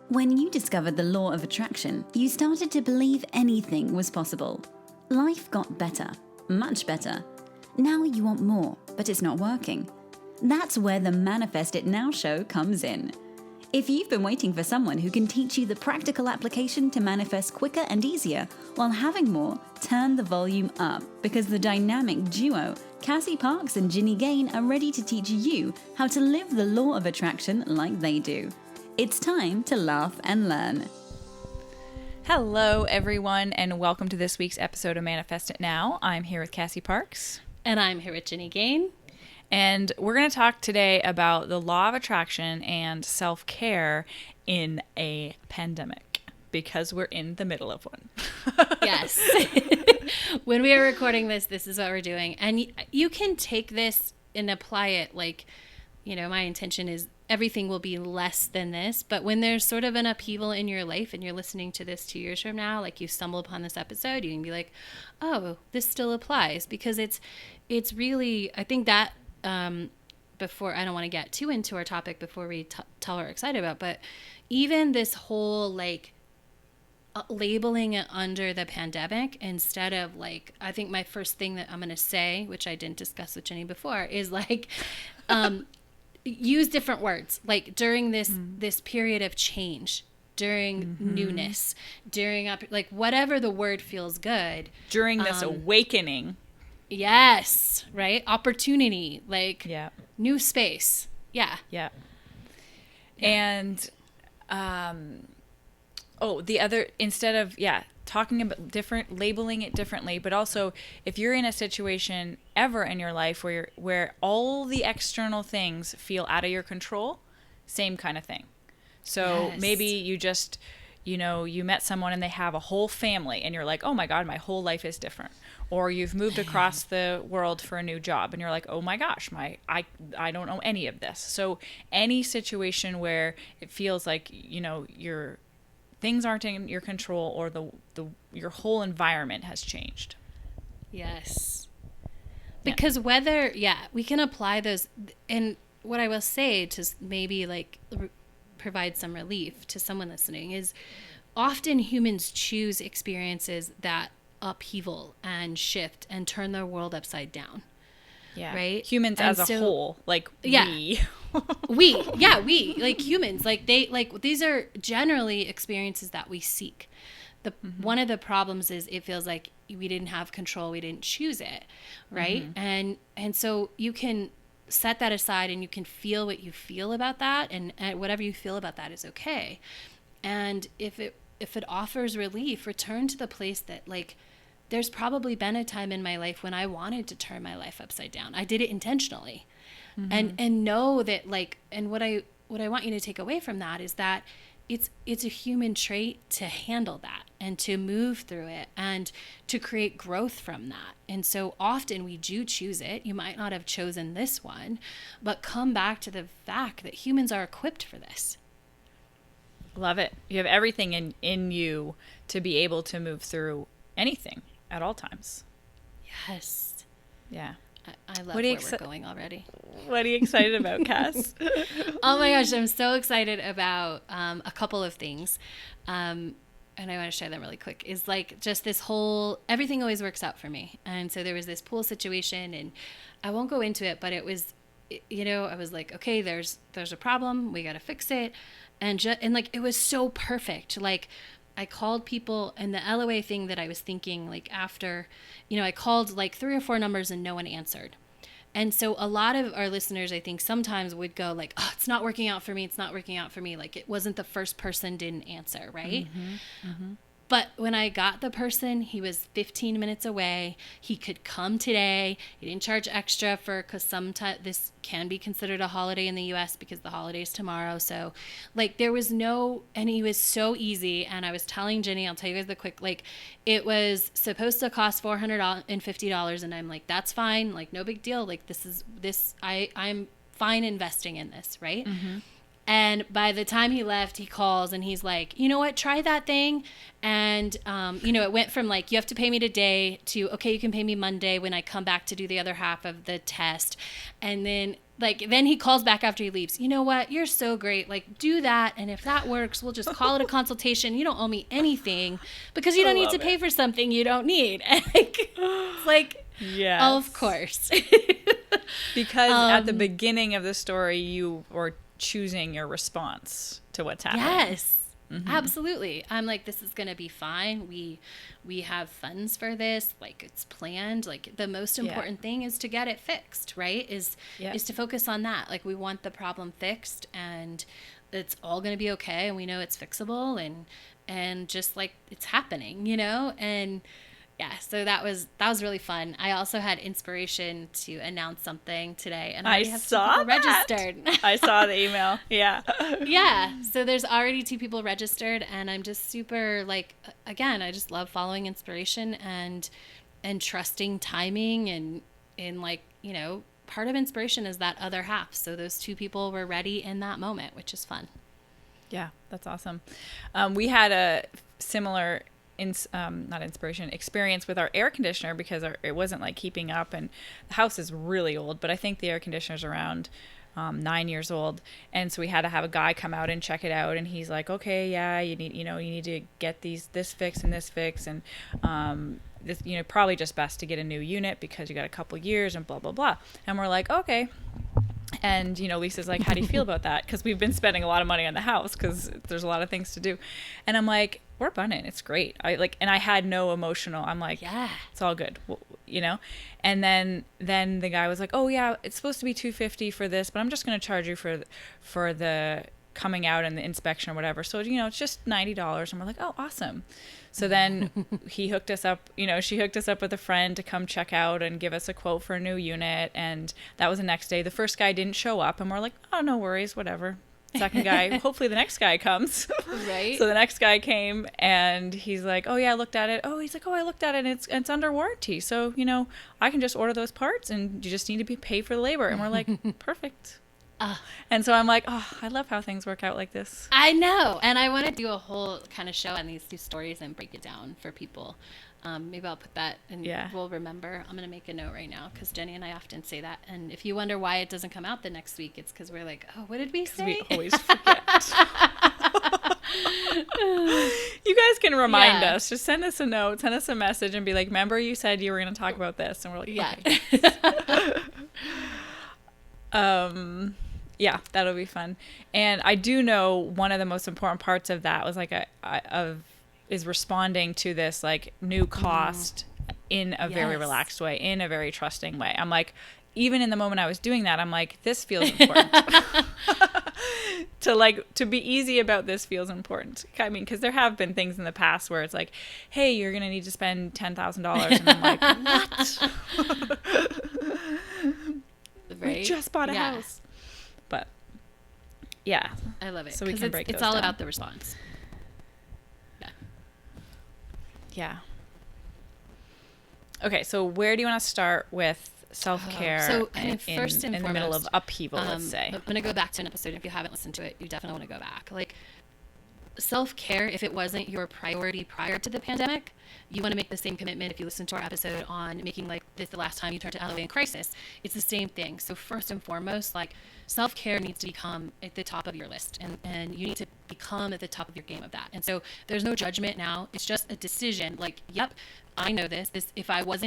When you discovered the law of attraction, you started to believe anything was possible. Life got better, much better. Now you want more, but it's not working. That's where the Manifest It Now show comes in. If you've been waiting for someone who can teach you the practical application to manifest quicker and easier while having more, turn the volume up, because the dynamic duo, Cassie Parks and Ginny Gane, are ready to teach you how to live the law of attraction like they do. It's time to laugh and learn. Hello, everyone, and welcome to this week's episode of Manifest It Now. I'm here with Cassie Parks. And I'm here with Ginny Gane. And we're going to talk today about the law of attraction and self-care in a pandemic, because we're in the middle of one. Yes. When we are recording this, this is what we're doing. And you can take this and apply it like, my intention is everything will be less than this. But when there's sort of an upheaval in your life and you're listening to this 2 years from now, like you stumble upon this episode, you can be like, oh, this still applies. Because it's really, I think that, before, I don't want to get too into our topic before we tell what we're excited about, but even this whole labeling it under the pandemic instead of I think my first thing that I'm going to say, which I didn't discuss with Jenny before, is use different words, during this period of change, during newness, during whatever the word feels good. During this awakening. Yes, right? Opportunity, new space. Yeah. Yeah. And, the other, instead of, talking about labeling it differently, but also if you're in a situation ever in your life where all the external things feel out of your control, same kind of thing. So maybe you just, you met someone and they have a whole family and you're like, oh my God, my whole life is different. Or you've moved across the world for a new job and you're like, oh my gosh, I don't know any of this. So any situation where it feels like, your things aren't in your control or your whole environment has changed. Yes. Because we can apply those. And what I will say to maybe provide some relief to someone listening is often humans choose experiences that upheaval and shift and turn their world upside down. Yeah. Right? Humans and as a whole, we. we humans, these are generally experiences that we seek. One of the problems is it feels like we didn't have control, we didn't choose it, right? Mm-hmm. And so you can set that aside and you can feel what you feel about that, and whatever you feel about that is okay. And if it offers relief, return to the place that there's probably been a time in my life when I wanted to turn my life upside down. I did it intentionally. Mm-hmm. And know that and what I want you to take away from that is that it's a human trait to handle that and to move through it and to create growth from that. And so often we do choose it. You might not have chosen this one, but come back to the fact that humans are equipped for this. Love it. You have everything in you to be able to move through anything at all times. Yes. Yeah. I love where we're going already. What are you excited about, Cass? Oh my gosh, I'm so excited about a couple of things. And I want to share them really quick. Is just this whole, everything always works out for me. And so there was this pool situation, and I won't go into it, but it was, I was like, okay, there's a problem. We got to fix it. And it was so perfect. I called people, and the LOA thing that I was thinking, after, I called 3 or 4 numbers and no one answered. And so a lot of our listeners, I think, sometimes would go oh, it's not working out for me. It's not working out for me. It wasn't the first person didn't answer, right? Mm-hmm. Mm-hmm. But when I got the person, he was 15 minutes away. He could come today. He didn't charge extra because sometimes this can be considered a holiday in the U.S. because the holiday's tomorrow. So there was and he was so easy. And I was telling Jenny, I'll tell you guys the quick, it was supposed to cost $450. And I'm like, that's fine. No big deal. I'm fine investing in this. Right. Mm-hmm. And by the time he left, he calls and he's like, you know what, try that thing. And, it went from you have to pay me today to, okay, you can pay me Monday when I come back to do the other half of the test. And then like, then he calls back after he leaves. You know what? You're so great. Like, do that. And if that works, we'll just call it a consultation. You don't owe me anything because you don't need to pay for something you don't need. It's like, yes. of course. Because at the beginning of the story, you were choosing your response to what's happening. Yes. Absolutely. I'm like, this is going to be fine. We have funds for this. Like, it's planned. Like, the most important thing is to get it fixed, right? Is to focus on that. Like, we want the problem fixed, and it's all going to be okay. And we know it's fixable, and just like it's happening, you know? And yeah, so that was really fun. I also had inspiration to announce something today, and I already have 2 people registered. I saw the email. Yeah. Yeah. So there's already 2 people registered, and I'm just super, like, again, I just love following inspiration and trusting timing, and like, you know, part of inspiration is that other half. So those 2 people were ready in that moment, which is fun. Yeah, that's awesome. We had a similar experience with our air conditioner because it wasn't like keeping up, and the house is really old, but I think the air conditioner's around 9 years old, and so we had to have a guy come out and check it out, and he's like, okay, yeah, you need to get this fixed and this fixed, and this, probably just best to get a new unit because you got a couple years and blah blah blah. And we're like, okay. And, Lisa's like, how do you feel about that? Because we've been spending a lot of money on the house because there's a lot of things to do. And I'm like, we're bunning. It's great. And I had no emotional. I'm like, yeah, it's all good, And then the guy was like, oh yeah, it's supposed to be $250 for this, but I'm just going to charge you for the coming out and the inspection or whatever. So, it's just $90. And we're like, oh, awesome. So then he hooked us up, she hooked us up with a friend to come check out and give us a quote for a new unit. And that was the next day. The first guy didn't show up, and we're like, oh, no worries, whatever. Second guy, hopefully the next guy comes. Right. So the next guy came, and he's like, oh yeah, I looked at it. Oh, he's like, oh, I looked at it, and it's under warranty. So, I can just order those parts, and you just need to pay for the labor. And we're like, perfect. And so I'm like, oh, I love how things work out like this. I know. And I want to do a whole kind of show on these 2 stories and break it down for people. Maybe I'll put that, and we'll remember. I'm going to make a note right now because Jenny and I often say that. And if you wonder why it doesn't come out the next week, it's because we're like, oh, what did we say? We always forget. You guys can remind us. Just send us a note, send us a message, and be like, remember you said you were going to talk about this? And we're like, okay. Yeah, that'll be fun. And I do know one of the most important parts of that was like is responding to this like new cost in a very relaxed way, in a very trusting way. I'm like, even in the moment I was doing that, I'm like, this feels important. To be easy about this feels important. I mean, because there have been things in the past where it's like, hey, you're going to need to spend $10,000. And I'm like, what? Right? We just bought a house. But yeah, I love it. So we can break it's those all down. about the response. Yeah. Okay, so where do you want to start with self-care? So first and in foremost, the middle of upheaval, let's say. I'm going to go back to an episode. If you haven't listened to it, you definitely want to go back. Like, self-care, if it wasn't your priority prior to the pandemic, you want to make the same commitment. If you listen to our episode on making like this the last time you turn to LOA in crisis, it's the same thing. So first and foremost, like, self-care needs to become at the top of your list, and you need to become at the top of your game of that. And so there's no judgment now. It's just a decision. Like, yep, I know this, if I was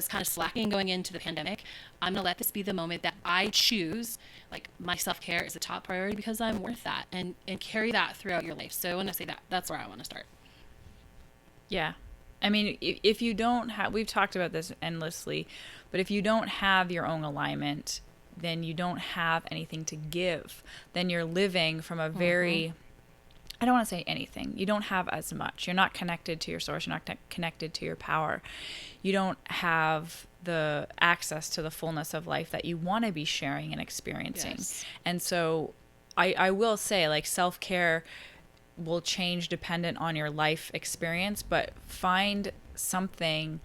kind of slacking going into the pandemic, I'm going to let this be the moment that I choose, like, my self-care is a top priority because I'm worth that, and carry that throughout your life. So when I say that, that's where I want to start. Yeah. I mean, if you don't have, we've talked about this endlessly, but if you don't have your own alignment, then you don't have anything to give. Then you're living from a very, I don't want to say anything. You don't have as much. You're not connected to your source. You're not connected to your power. You don't have the access to the fullness of life that you want to be sharing and experiencing. Yes. And so I will say, like, self-care will change dependent on your life experience, but find something.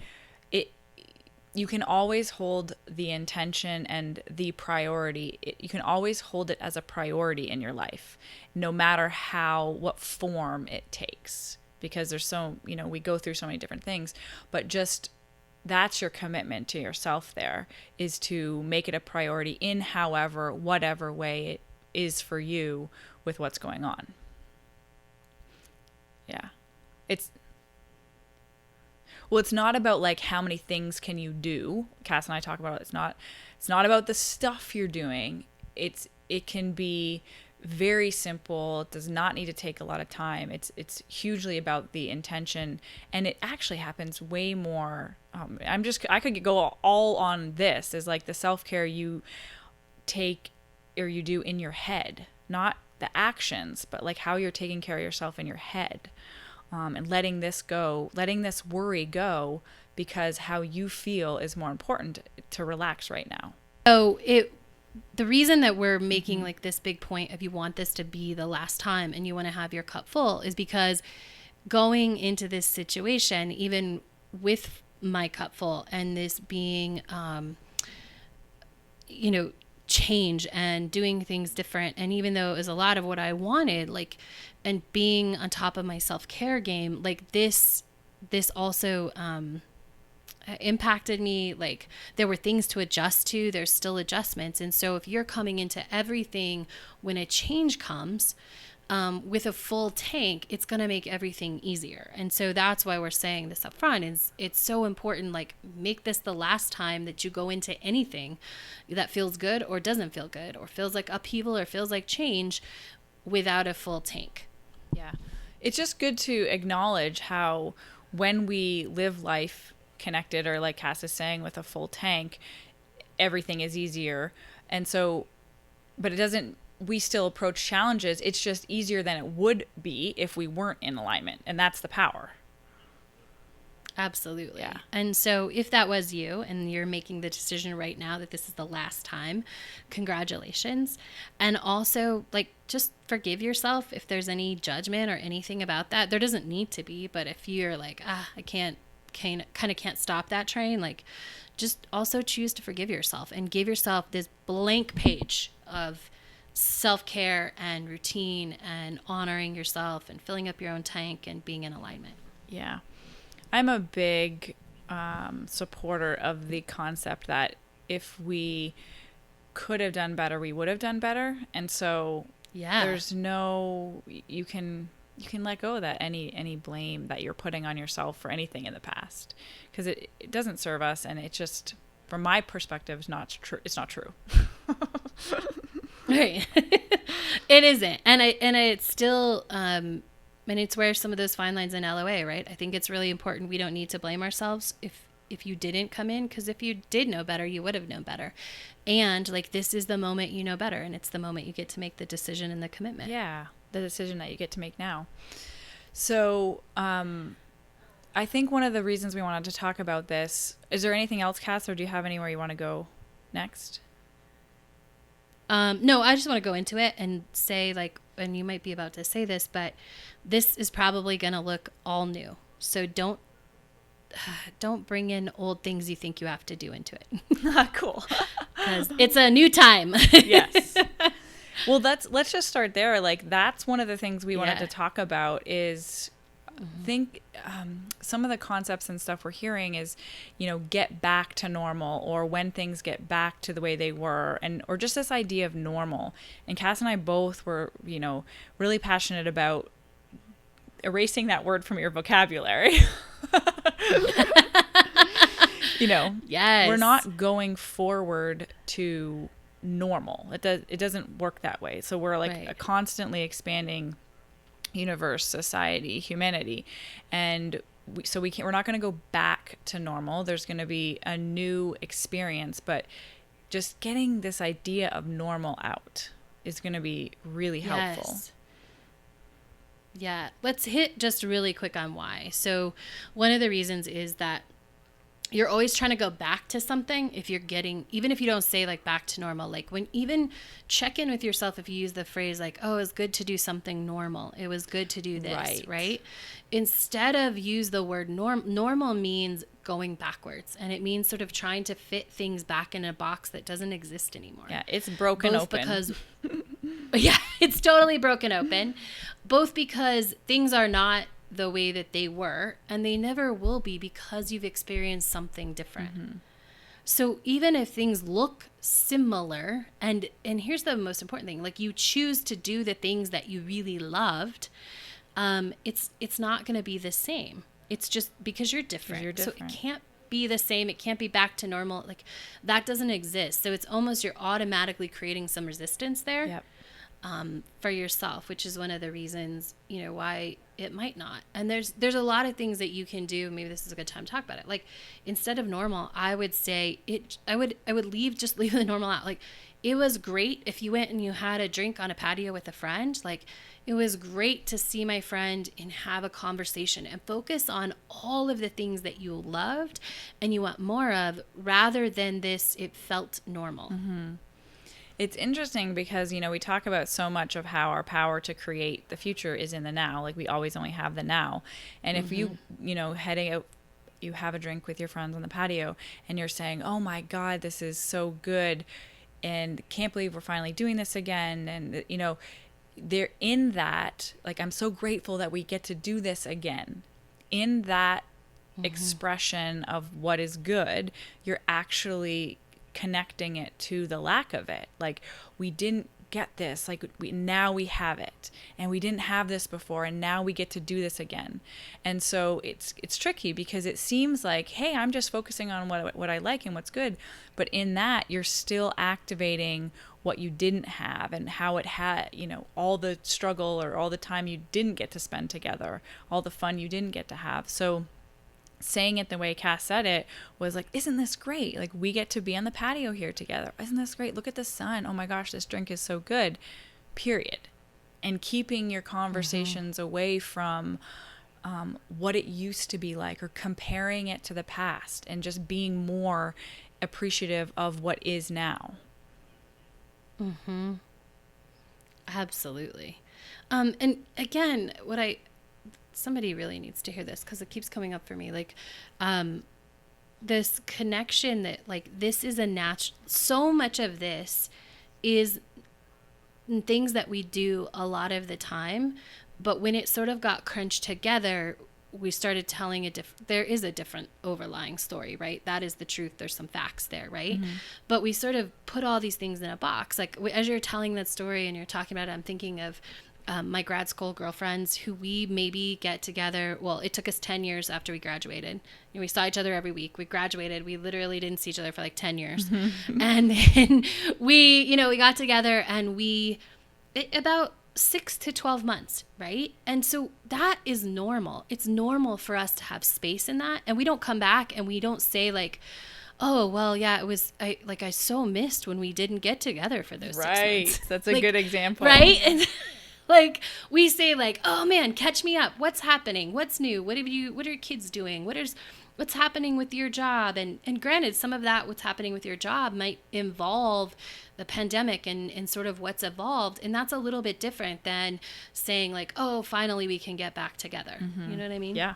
You can always hold the intention and the priority. You can always hold it as a priority in your life, no matter what form it takes, because there's we go through so many different things, but just that's your commitment to yourself there, is to make it a priority in whatever way it is for you with what's going on. Yeah. It's not about like how many things can you do. Cass and I talk about it. It's not about the stuff you're doing. It can be very simple. It does not need to take a lot of time. It's hugely about the intention, and it actually happens way more. I could go all on this is like the self-care you take or you do in your head, not the actions, but like how you're taking care of yourself in your head, and letting this worry go, because how you feel is more important to relax right now. So the reason that we're making like this big point of you want this to be the last time and you want to have your cup full is because going into this situation, even with my cup full and this being, change and doing things different. And even though it was a lot of what I wanted, like, and being on top of my self-care game, like this also, impacted me. Like there were things to adjust to. There's still adjustments. And so if you're coming into everything when a change comes, with a full tank, it's going to make everything easier. And so that's why we're saying this up front is it's so important. Like make this the last time that you go into anything that feels good or doesn't feel good or feels like upheaval or feels like change without a full tank. Yeah. It's just good to acknowledge how when we live life connected, or like Cass is saying, with a full tank, everything is easier. And so, but we still approach challenges. It's just easier than it would be if we weren't in alignment. And that's the power. Absolutely. Yeah. And so if that was you and you're making the decision right now that this is the last time, congratulations. And also like just forgive yourself if there's any judgment or anything about that. There doesn't need to be, but if you're like, I can't stop that train, like just also choose to forgive yourself and give yourself this blank page of self-care and routine and honoring yourself and filling up your own tank and being in alignment. Yeah. I'm a big supporter of the concept that if we could have done better, we would have done better. And so there's you can let go of that, any blame that you're putting on yourself for anything in the past, because it doesn't serve us, and it just, from my perspective, is not true. It's not true. Right. It isn't. And it's still, and it's where some of those fine lines in LOA, right? I think it's really important. We don't need to blame ourselves if you didn't come in, because if you did know better, you would have known better. And like, this is the moment you know better, and it's the moment you get to make the decision and the commitment. Yeah. The decision that you get to make now. So, I think one of the reasons we wanted to talk about this, is there anything else, Cass, or do you have anywhere you want to go next? No, I just want to go into it and say, like, and you might be about to say this, but this is probably going to look all new. So don't bring in old things you think you have to do into it. Cool. Because it's a new time. Yes. Well, let's just start there. Like, that's one of the things we wanted to talk about is, think some of the concepts and stuff we're hearing is, get back to normal, or when things get back to the way they were, or just this idea of normal. And Cass and I both were, really passionate about erasing that word from your vocabulary. Yes. We're not going forward to normal. It doesn't work that way. So we're like a constantly expanding universe, society, humanity, and we're not going to go back to normal. There's going to be a new experience, but just getting this idea of normal out is going to be really helpful. Yeah. Let's hit just really quick on why. So one of the reasons is that you're always trying to go back to something. Even if you don't say like back to normal, like even check in with yourself. If you use the phrase like, oh, it was good to do something normal. It was good to do this, right? Instead of use the word normal means going backwards. And it means sort of trying to fit things back in a box that doesn't exist anymore. Yeah, it's broken open. Because, yeah, it's totally broken open. Both because things are not the way that they were, and they never will be, because you've experienced something different. So even if things look similar, and here's the most important thing, like you choose to do the things that you really loved, it's not going to be the same. It's just because you're different. So it can't be the same. It can't be back to normal. Like that doesn't exist. So it's almost, you're automatically creating some resistance there. Yep. For yourself, which is one of the reasons, why it might not. And there's a lot of things that you can do. Maybe this is a good time to talk about it. Like instead of normal, I would say I would leave the normal out. Like it was great if you went and you had a drink on a patio with a friend. Like it was great to see my friend and have a conversation and focus on all of the things that you loved and you want more of, rather than this, it felt normal. It's interesting because, we talk about so much of how our power to create the future is in the now. Like we always only have the now. And if you, heading out, you have a drink with your friends on the patio and you're saying, oh my God, this is so good. And can't believe we're finally doing this again. And, they're in that, like, I'm so grateful that we get to do this again. In that expression of what is good, you're actually connecting it to the lack of it. Like we didn't get this, like now we have it, and we didn't have this before, and now we get to do this again. And so it's tricky because it seems like, hey, I'm just focusing on what I like and what's good, but in that you're still activating what you didn't have and how it had, all the struggle or all the time you didn't get to spend together, all the fun you didn't get to have. So saying it the way Cass said it was like, isn't this great? Like we get to be on the patio here together. Isn't this great? Look at the sun. Oh my gosh, this drink is so good. Period. And keeping your conversations away from what it used to be like, or comparing it to the past, and just being more appreciative of what is now. Absolutely. And again, somebody really needs to hear this because it keeps coming up for me. Like, this connection that like, this is so much of this is things that we do a lot of the time, but when it sort of got crunched together, we started telling there is a different overlying story, right? That is the truth. There's some facts there, right? But we sort of put all these things in a box. Like as you're telling that story and you're talking about it, I'm thinking of my grad school girlfriends who we maybe get together. Well, it took us 10 years after we graduated. We saw each other every week. We graduated. We literally didn't see each other for like 10 years. And then we got together and about 6 to 12 months, right? And so that is normal. It's normal for us to have space in that. And we don't come back and we don't say like, oh, well, yeah, I so missed when we didn't get together for those 6 months. Right. That's a good example. Right? And like we say like, oh man, catch me up. What's happening? What's new? What are your kids doing? What's happening with your job? And granted, some of that, what's happening with your job might involve the pandemic and sort of what's evolved. And that's a little bit different than saying like, oh, finally we can get back together. You know what I mean? Yeah.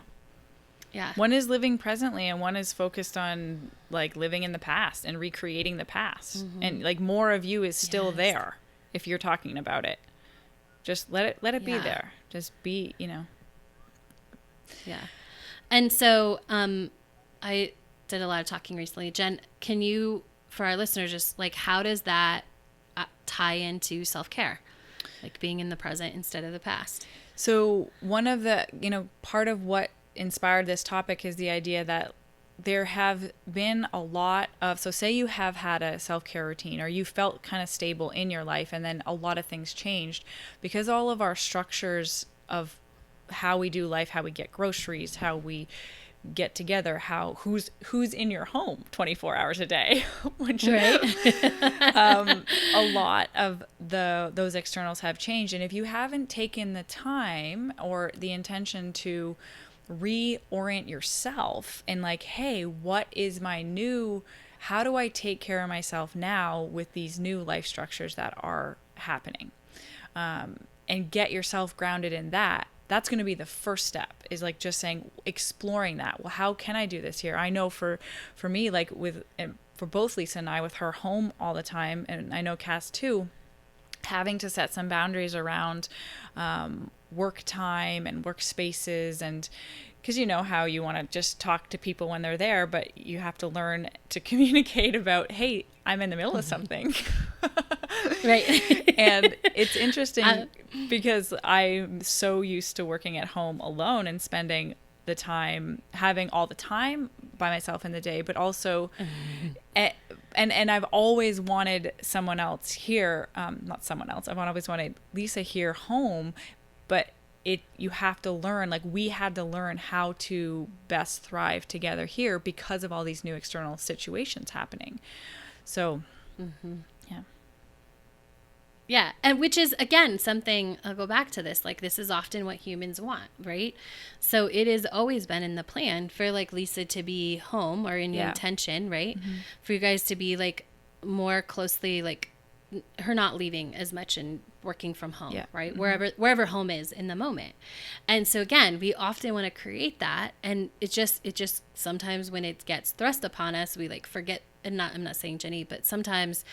Yeah. One is living presently and one is focused on like living in the past and recreating the past. And like more of you is still there if you're talking about it. Just let it be there. Just be, Yeah. And so I did a lot of talking recently. Jen, can you, for our listeners, just like, how does that tie into self-care? Like being in the present instead of the past? So one of the, part of what inspired this topic is the idea that there have been a lot of, so say you have had a self-care routine or you felt kind of stable in your life and then a lot of things changed because all of our structures of how we do life, how we get groceries, how we get together, who's in your home 24 hours a day, which right. A lot of those externals have changed. And if you haven't taken the time or the intention to reorient yourself and like, hey, what is how do I take care of myself now with these new life structures that are happening, and get yourself grounded in that. That's going to be the first step, is like just exploring that. Well, how can I do this here? I know for me, like for both Lisa and I, with her home all the time, and I know Cass too, having to set some boundaries around work time and workspaces, and because you know how you want to just talk to people when they're there, but you have to learn to communicate about, hey, I'm in the middle of something. Right. And it's interesting because I'm so used to working at home alone and spending the time, having all the time by myself in the day, but also, and I've always wanted someone else here, not someone else, I've always wanted Lisa here home, but you have to learn, like we had to learn how to best thrive together here because of all these new external situations happening. So, yeah. Yeah. And which is, again, something, I'll go back to this, like this is often what humans want, right? So it has always been in the plan for like Lisa to be home, or in your intention, right? For you guys to be like more closely, like her not leaving as much and working from home, right? Wherever home is in the moment. And so again, we often want to create that, and it just sometimes when it gets thrust upon us, we like forget. And I'm not saying Jenny, but sometimes,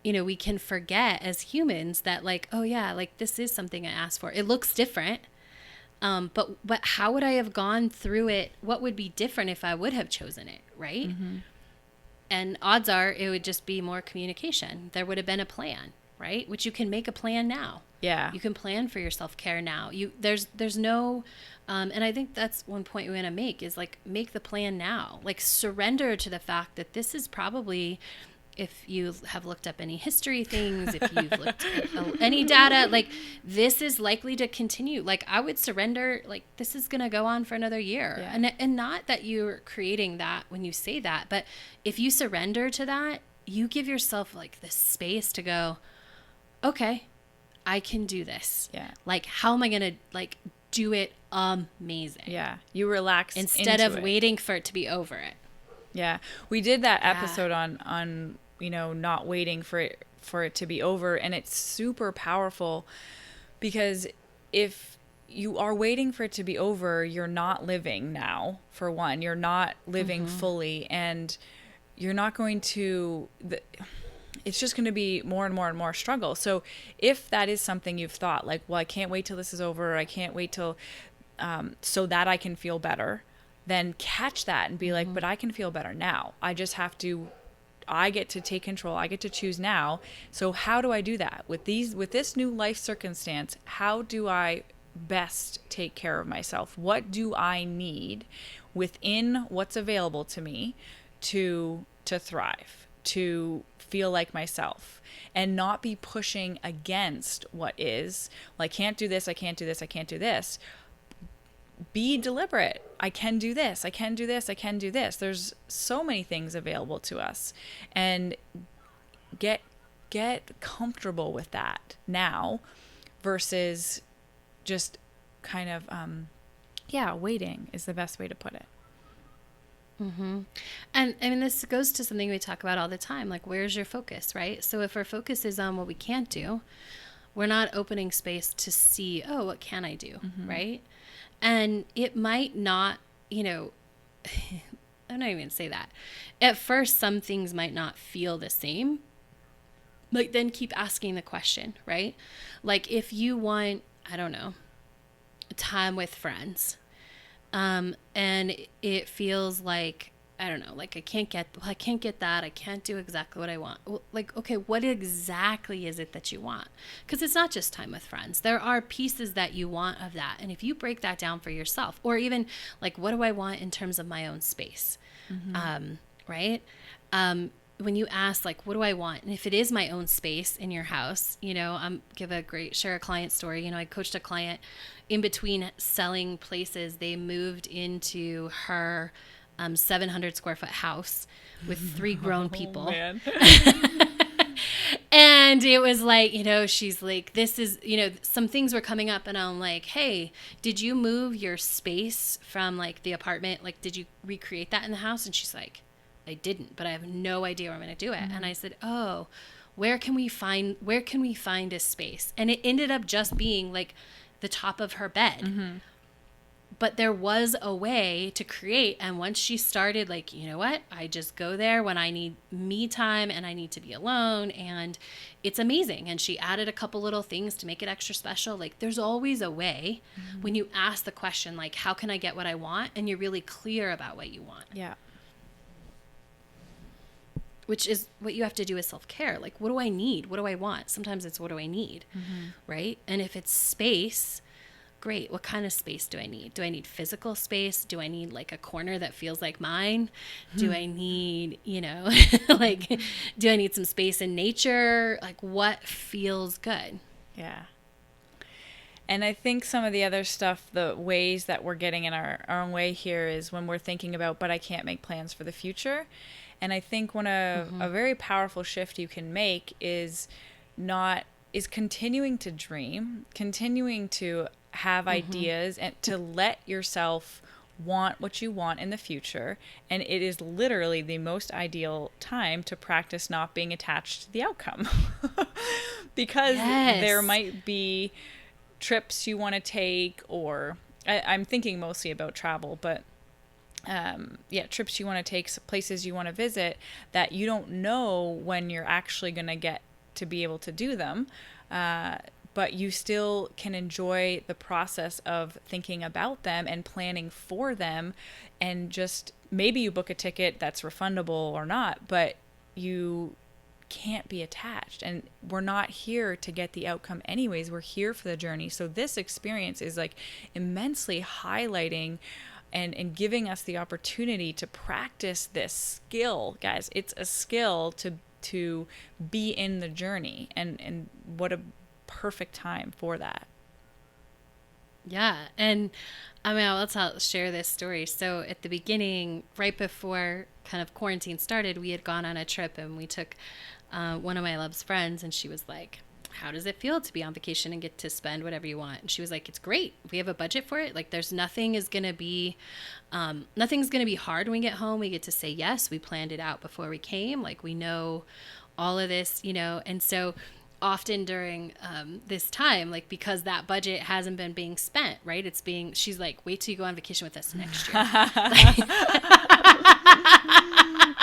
you know, we can forget as humans that like, oh yeah, like this is something I asked for. It looks different. But how would I have gone through it? What would be different if I would have chosen it, right? And odds are it would just be more communication. There would have been a plan, right? Which you can make a plan now. Yeah. You can plan for your self-care now. There's no, and I think that's one point we want to make is like, make the plan now. Like surrender to the fact that this is probably, if you have looked up any history things, if you've looked at any data, like this is likely to continue. Like I would surrender, like this is going to go on for another year. Yeah. And not that you're creating that when you say that, but if you surrender to that, you give yourself like this space to go, okay, I can do this. Yeah. Like, how am I going to like do it amazing? Yeah. You relax instead into of it. waiting for it to be over it. Yeah. We did that episode on, you know, not waiting for it to be over. And it's super powerful because if you are waiting for it to be over, you're not living now, for one. You're not living fully, and you're not going to... it's just going to be more and more and more struggle. So if that is something you've thought, like, well, I can't wait till this is over, I can't wait till so that I can feel better, then catch that and be like, but I can feel better now. I just have to, I get to take control. I get to choose now. So how do I do that with this new life circumstance? How do I best take care of myself? What do I need within what's available to me to thrive, to feel like myself, and not be pushing against what is, like, can't do this, I can't do this, I can't do this. Be deliberate. I can do this, I can do this, I can do this. There's so many things available to us, and get comfortable with that now versus just kind of waiting is the best way to put it. Mm-hmm. And I mean, this goes to something we talk about all the time, like, where's your focus, right? So if our focus is on what we can't do, we're not opening space to see, oh, what can I do, right? And it might not, you know, I'm not even gonna say that. At first, some things might not feel the same. Like, then keep asking the question, right? Like, if you want, I don't know, time with friends, and it feels like, I don't know, like I can't get that. I can't do exactly what I want. Well, like, okay, what exactly is it that you want? Because it's not just time with friends. There are pieces that you want of that. And if you break that down for yourself, or even like, what do I want in terms of my own space? Right? When you ask, like, what do I want? And if it is my own space in your house, you know, share a client story. You know, I coached a client in between selling places. They moved into her 700 square foot house with 3 grown people. Man. And it was like, you know, she's like, this is, you know, some things were coming up, and I'm like, hey, did you move your space from like the apartment? Like, did you recreate that in the house? And she's like, I didn't, but I have no idea where I'm going to do it. And I said, oh, where can we find a space? And it ended up just being like the top of her bed. but there was a way to create. And once she started, like, you know what, I just go there when I need me time and I need to be alone, and it's amazing. And she added a couple little things to make it extra special. Like, there's always a way when you ask the question, like, how can I get what I want? And you're really clear about what you want. Yeah. Which is what you have to do with self-care. Like, what do I need? What do I want? Sometimes it's what do I need, right? And if it's space, great. What kind of space do I need? Do I need physical space? Do I need like a corner that feels like mine? Do I need, like, do I need some space in nature? Like, what feels good? Yeah. And I think some of the other stuff, the ways that we're getting in our own way here is when we're thinking about, but I can't make plans for the future. And I think a very powerful shift you can make is continuing to dream, continuing to have ideas, and to let yourself want what you want in the future. And it is literally the most ideal time to practice not being attached to the outcome. Because there might be trips you want to take, or I'm thinking mostly about travel, but trips you want to take, places you want to visit that you don't know when you're actually going to get to be able to do them. But you still can enjoy the process of thinking about them and planning for them. And just maybe you book a ticket that's refundable or not, but you can't be attached. And we're not here to get the outcome anyways. We're here for the journey. So this experience is like immensely highlighting and giving us the opportunity to practice this skill. Guys, it's a skill to be in the journey, and what a perfect time for that. Yeah. And I mean, I'll share this story. So at the beginning, right before kind of quarantine started, we had gone on a trip, and we took one of my love's friends, and she was like, how does it feel to be on vacation and get to spend whatever you want? And she was like, it's great. We have a budget for it. Like, nothing's going to be hard when we get home. We get to say yes. We planned it out before we came. Like, we know all of this, and so often during this time, like, because that budget hasn't been being spent, right? She's like, wait till you go on vacation with us next year.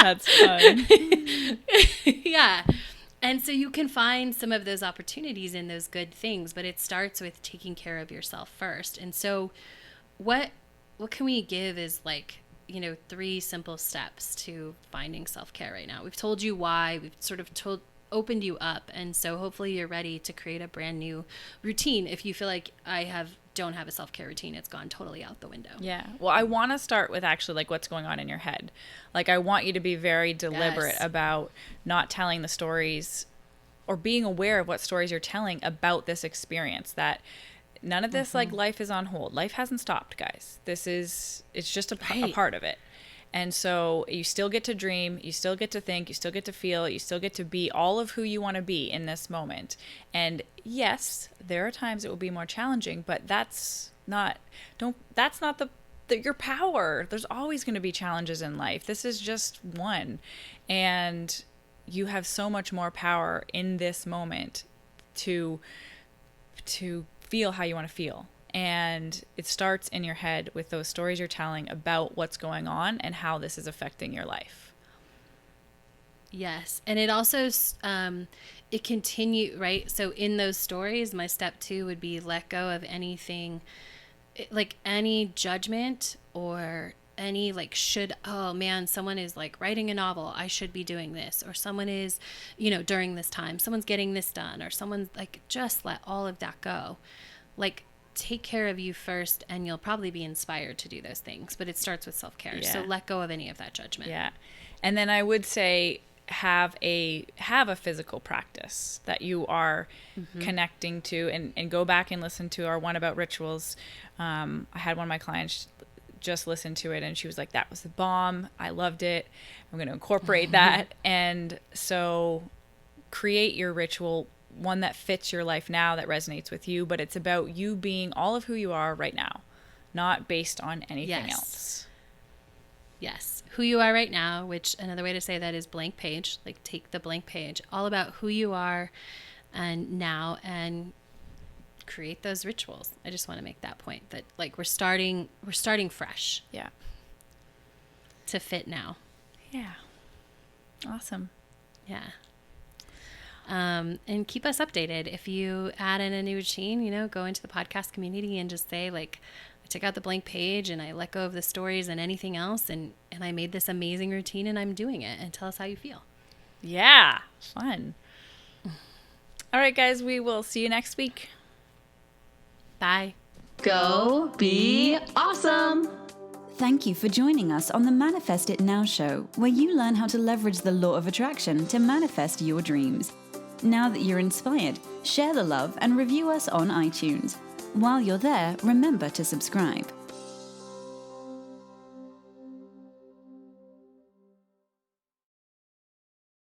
That's fun. Yeah. And so you can find some of those opportunities in those good things, but it starts with taking care of yourself first. And so what can we give is like, 3 simple steps to finding self-care right now. We've told you why, we've sort of opened you up. And so hopefully you're ready to create a brand new routine. If you feel like don't have a self-care routine, it's gone totally out the window. Yeah. Well, I want to start with actually like what's going on in your head. Like, I want you to be very deliberate about not telling the stories, or being aware of what stories you're telling about this experience, that none of this, like, life is on hold. Life hasn't stopped, guys. It's just a part of it. And so you still get to dream, you still get to think, you still get to feel, you still get to be all of who you want to be in this moment. And yes, there are times it will be more challenging, but that's not your power. There's always going to be challenges in life. This is just one. And you have so much more power in this moment to feel how you want to feel. And it starts in your head with those stories you're telling about what's going on and how this is affecting your life. Yes. And it also, it continue, right? So in those stories, my step 2 would be let go of anything, like any judgment or any like oh man, someone is like writing a novel, I should be doing this, or someone is, during this time, someone's getting this done, or someone's like, just let all of that go. Like, take care of you first, and you'll probably be inspired to do those things. But it starts with self-care. Yeah. So let go of any of that judgment. Yeah. And then I would say have a physical practice that you are connecting to, and go back and listen to our one about rituals. I had one of my clients just listen to it, and she was like, that was the bomb. I loved it. I'm going to incorporate that. And so create your ritual, one that fits your life now, that resonates with you, but it's about you being all of who you are right now, not based on anything else. Yes. Who you are right now, which another way to say that is blank page. Like, take the blank page, all about who you are and now, and create those rituals. I just want to make that point that like we're starting fresh Yeah. to fit now. Yeah. Awesome. Yeah. And keep us updated. If you add in a new routine, you know, go into the podcast community and just say like, I took out the blank page and I let go of the stories and anything else. And I made this amazing routine and I'm doing it, and tell us how you feel. Yeah. Fun. All right, guys, we will see you next week. Bye. Go be awesome. Thank you for joining us on the Manifest It Now show, where you learn how to leverage the law of attraction to manifest your dreams. Now that you're inspired, share the love and review us on iTunes. While you're there, remember to subscribe.